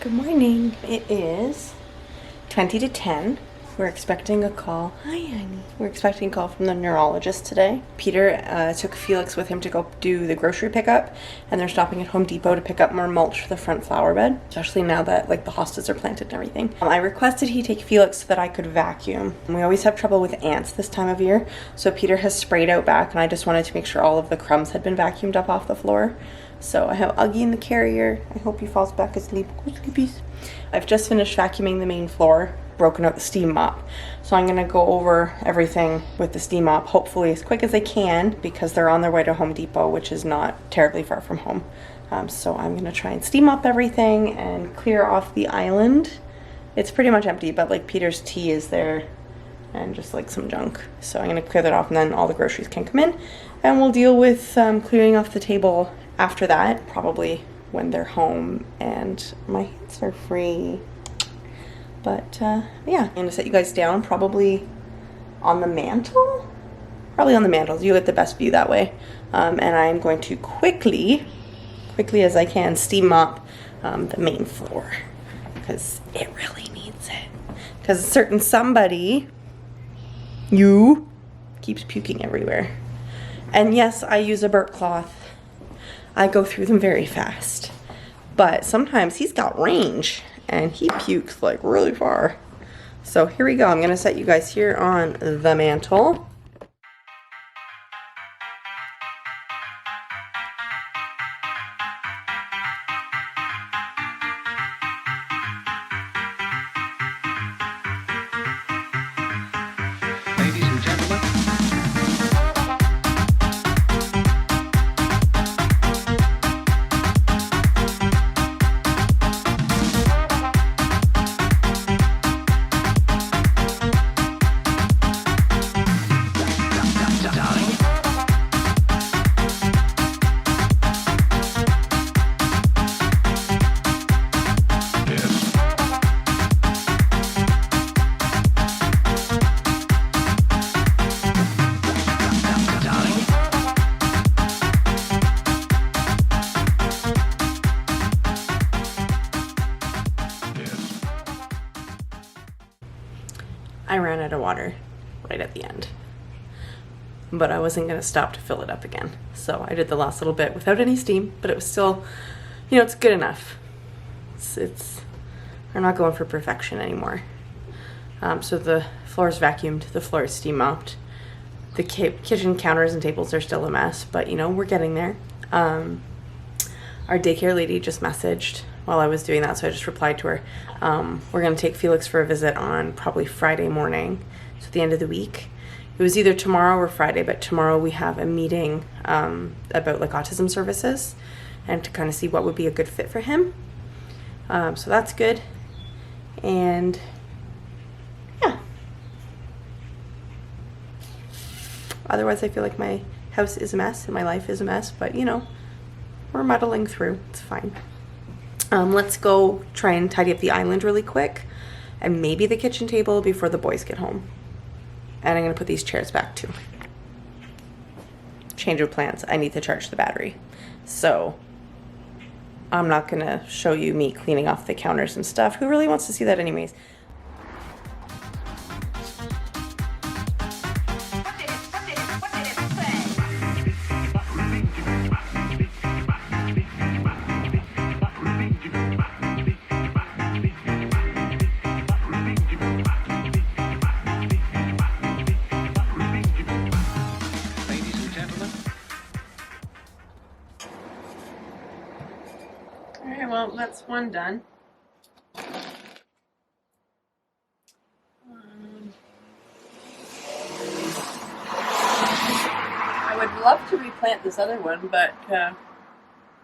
Good morning. It is 20 to 10. We're expecting a call. Hi, honey. We're expecting a call from the neurologist today. Peter took Felix with him to go do the grocery pickup, and they're stopping at Home Depot to pick up more mulch for the front flower bed, especially now that like the hostas are planted and everything. I requested he take Felix so that I could vacuum. We always have trouble with ants this time of year, so Peter has sprayed out back, and I just wanted to make sure all of the crumbs had been vacuumed up off the floor. So I have Uggy in the carrier. I hope he falls back asleep. Go sleepies. I've just finished vacuuming the main floor, broken out the steam mop. So I'm gonna go over everything with the steam mop, hopefully as quick as I can, because they're on their way to Home Depot, which is not terribly far from home. So I'm gonna try and steam mop everything and clear off the island. It's pretty much empty, but like Peter's tea is there and just like some junk. So I'm gonna clear that off, and then all the groceries can come in, and we'll deal with clearing off the table after that, probably when they're home and my hands are free. But yeah, I'm gonna set you guys down probably on the mantle. Probably on the mantle. You get the best view that way. And I'm going to quickly as I can, steam mop the main floor, because it really needs it. Because a certain somebody, you, keeps puking everywhere. And yes, I use a burp cloth. I go through them very fast. But sometimes he's got range, and he pukes like really far. So here we go. I'm gonna set you guys here on the mantle. Ladies and gentlemen. I ran out of water right at the end, but I wasn't gonna stop to fill it up again. So I did the last little bit without any steam, but it was still, you know, it's good enough. I'm not going for perfection anymore. So the floor is vacuumed, the floor is steam mopped. The kitchen counters and tables are still a mess, but you know, we're getting there. Our daycare lady just messaged while I was doing that, so I just replied to her. We're gonna take Felix for a visit on probably Friday morning, so at the end of the week. It was either tomorrow or Friday, but tomorrow we have a meeting about like autism services, and to kind of see what would be a good fit for him. So that's good. And yeah. Otherwise, I feel like my house is a mess and my life is a mess, but you know, we're muddling through. It's fine. Let's go try and tidy up the island really quick, and maybe the kitchen table before the boys get home. And I'm gonna put these chairs back too. Change of plans. I need to charge the battery. So I'm not gonna show you me cleaning off the counters and stuff. Who really wants to see that anyways? Alright, well, that's one done. I would love to replant this other one, but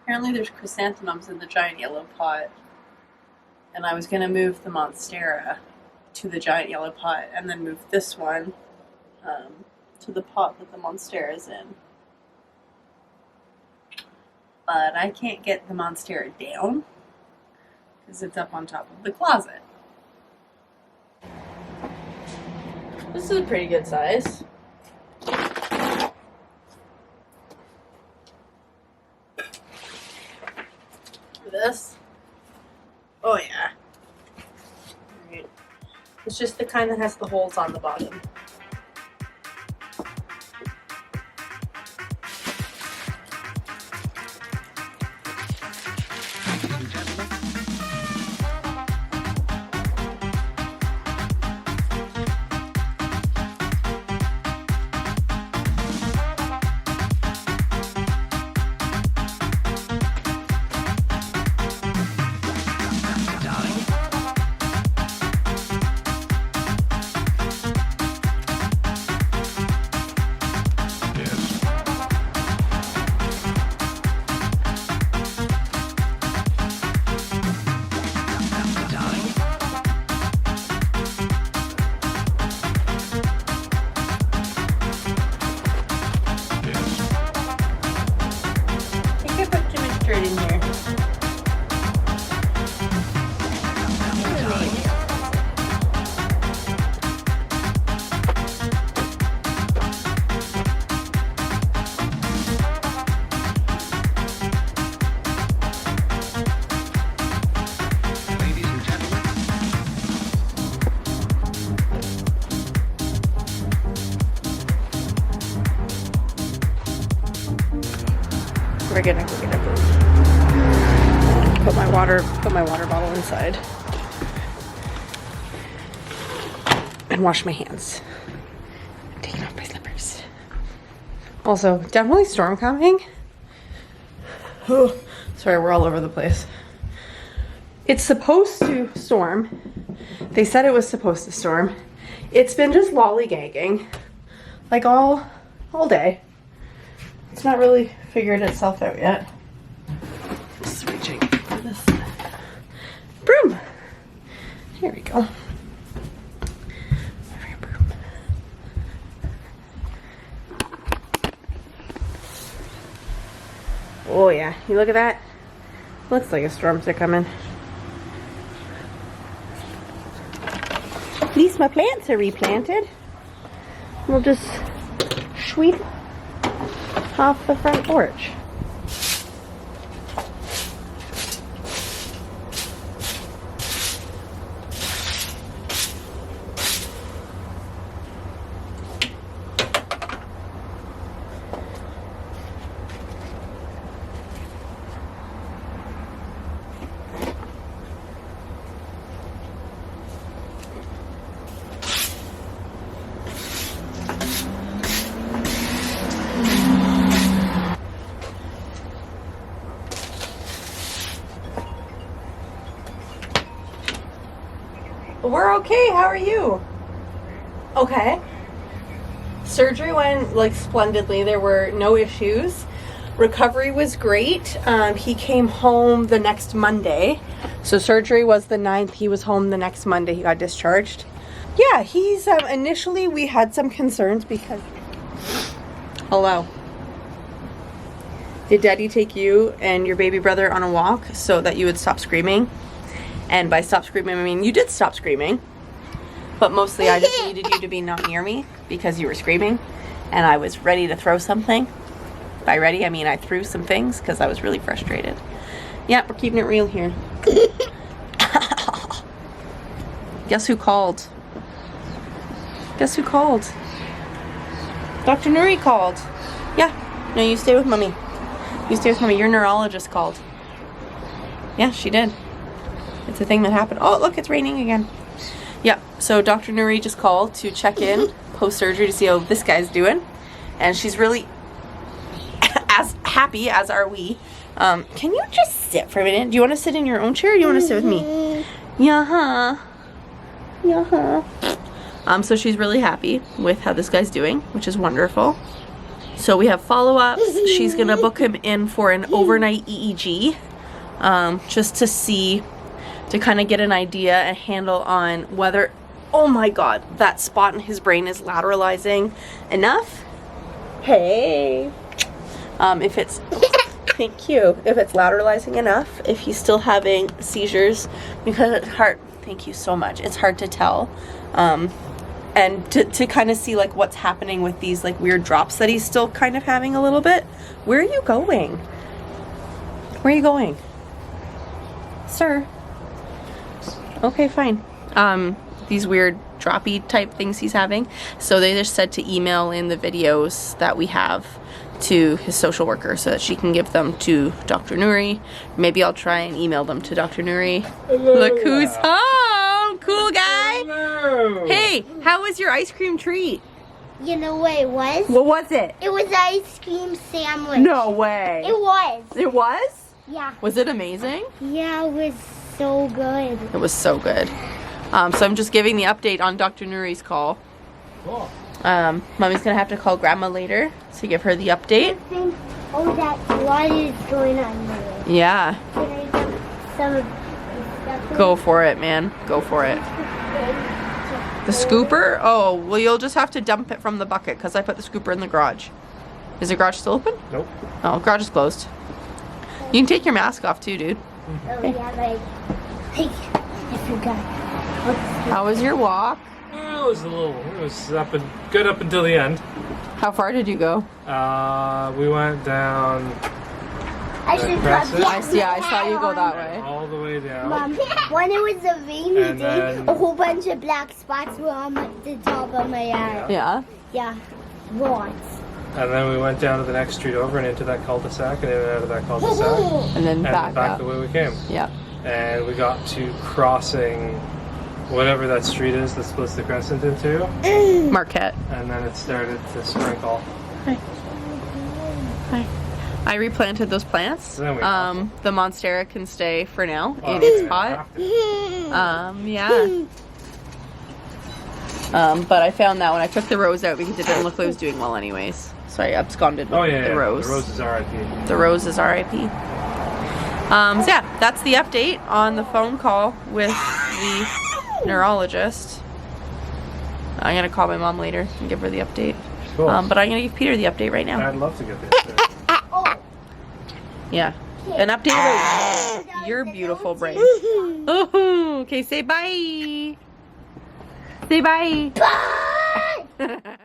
apparently there's chrysanthemums in the giant yellow pot. And I was going to move the monstera to the giant yellow pot, and then move this one to the pot that the monstera is in. But I can't get the monstera down because it's up on top of the closet. This is a pretty good size. this. Oh yeah. kind that has the holes on the bottom. In here. We're gonna go get a boot. Put my water bottle inside. And wash my hands. I'm taking off my slippers. Also, definitely storm coming. Oh, sorry, we're all over the place. It's supposed to storm. They said it was supposed to storm. It's been just lollygagging. Like all day. It's not really figured itself out yet. Just reaching for this broom. Here we go. Broom. Oh yeah, you look at that. Looks like a storm's coming. At least my plants are replanted. We'll just sweep off the front porch. We're okay. How are you? Okay. Surgery went like splendidly. There were no issues. Recovery was great. He came home the next Monday. So surgery was the 9th. He was home the next Monday. He got discharged. Yeah, he's initially we had some concerns because... Hello. Did Daddy take you and your baby brother on a walk so that you would stop screaming? And by stop screaming, I mean you did stop screaming. But mostly I just needed you to be not near me because you were screaming. And I was ready to throw something. By ready, I mean I threw some things because I was really frustrated. Yeah, we're keeping it real here. Guess who called? Guess who called? Dr. Nuri called. Yeah. No, you stay with Mommy. You stay with Mommy. Your neurologist called. Yeah, she did. It's a thing that happened. Oh, look, it's raining again. Yeah, so Dr. Nuri just called to check in post-surgery to see how this guy's doing. And she's really as happy as are we. Can you just sit for a minute? Do you want to sit in your own chair or do you want to sit with me? Yeah-huh. Yeah-huh. So she's really happy with how this guy's doing, which is wonderful. So we have follow-ups. She's going to book him in for an overnight EEG just to see, to kind of get an idea, a handle on whether, oh my god, that spot in his brain is lateralizing enough. Hey. If it's, thank you, if it's lateralizing enough, if he's still having seizures, because it's hard, thank you so much, it's hard to tell. And to kind of see like what's happening with these like weird drops that he's still kind of having a little bit. Where are you going? Where are you going? Sir? Okay, fine. These weird droppy type things he's having. So they just said to email in the videos that we have to his social worker so that she can give them to Dr. Nuri. Maybe I'll try and email them to Dr. Nuri. Hello. Look who's home! Cool guy! Hello. Hey, how was your ice cream treat? You know what it was? What was it? It was ice cream sandwich. No way. It was. It was? Yeah. Was it amazing? Yeah, it was so good. It was so good. So I'm just giving the update on Dr. Nuri's call. Cool. Mommy's gonna have to call Grandma later to give her the update. Oh, that blood is going on there. Yeah, Can I get some of the stuff? go for it, man. Go for it. The scooper? Oh, well, you'll just have to dump it from the bucket because I put the scooper in the garage. Is the garage still open? Nope. Oh, garage is closed. You can take your mask off too, dude. Oh, yeah, but I forgot. How was your walk? It was good up until the end. How far did you go? We went down I should Crescent? probably. I saw you go that way. all the way down. Mom, when it was a rainy And day, then- a whole bunch of black spots were on the top of my eye. Yeah. Yeah, lots. And then we went down to the next street over and into that cul-de-sac and in and out of that cul-de-sac. And then And back up. the way we came. Yeah. And we got to crossing whatever that street is that splits the Crescent in two. Marquette. And then it started to sprinkle. Hi. I replanted those plants. Then we The Monstera can stay for now Oh, in its yeah, pot. have to. Yeah. But I found that when I took the rose out because it didn't look like it was doing well anyways. So I absconded with Oh yeah, the yeah. rose. The rose is RIP. The rose is RIP. So yeah, that's the update on the phone call with the neurologist. I'm gonna call my mom later and give her the update. Cool. But I'm gonna give Peter the update right now. I'd love to get this. Yeah. An update about your beautiful brain. Ooh, okay, say bye. Say bye. Bye!